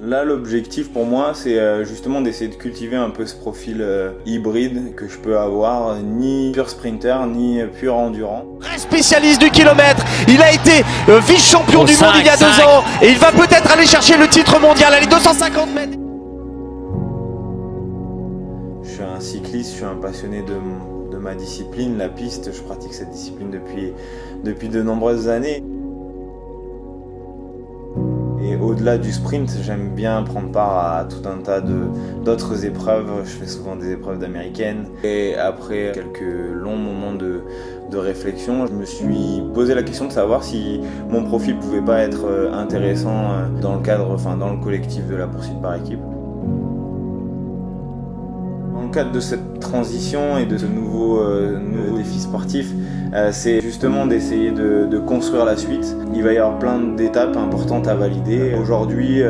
Là, l'objectif pour moi, c'est justement d'essayer de cultiver un peu ce profil hybride que je peux avoir, ni pur sprinter, ni pur endurant. Spécialiste du kilomètre, il a été vice-champion du monde il y a 2 ans et il va peut-être aller chercher le titre mondial à les 250 mètres. Je suis un cycliste, je suis un passionné de ma discipline, la piste. Je pratique cette discipline depuis de nombreuses années. Et au-delà du sprint, j'aime bien prendre part à tout un tas d'autres épreuves. Je fais souvent des épreuves d'américaines. Et après quelques longs moments de réflexion, je me suis posé la question de savoir si mon profil pouvait pas être intéressant dans le collectif de la poursuite par équipe. Dans le cadre de cette transition et de ce nouveau défi sportif, c'est justement d'essayer de construire la suite. Il va y avoir plein d'étapes importantes à valider. Aujourd'hui,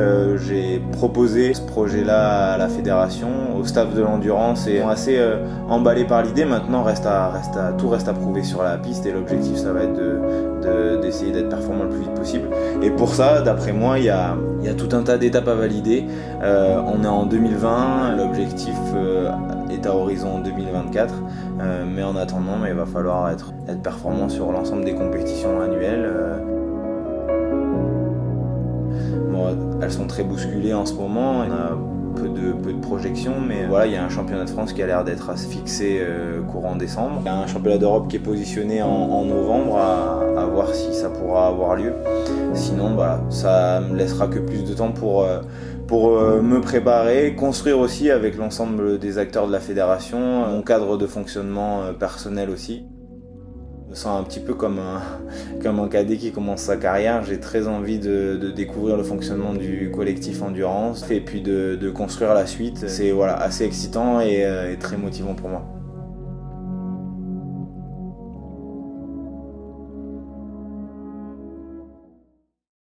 j'ai proposé ce projet-là à la fédération, au staff de l'endurance, et ils sont assez emballés par l'idée. Maintenant, tout reste à prouver sur la piste, et l'objectif, ça va être d'essayer d'être performant le plus vite possible. Et pour ça, d'après moi, il y a tout un tas d'étapes à valider. On est en 2020, l'objectif est à horizon 2024, mais en attendant, il va falloir être performant sur l'ensemble des compétitions annuelles. Bon, elles sont très bousculées en ce moment, il y a peu de projections, mais voilà, il y a un championnat de France qui a l'air d'être à se fixer courant décembre. Il y a un championnat d'Europe qui est positionné en novembre, à voir si ça pourra avoir lieu. Sinon, voilà, ça me laissera que plus de temps pour me préparer, construire aussi avec l'ensemble des acteurs de la fédération, mon cadre de fonctionnement personnel aussi. Je me sens un petit peu comme un cadet qui commence sa carrière. J'ai très envie de découvrir le fonctionnement du collectif endurance et puis de construire la suite. C'est assez excitant et très motivant pour moi.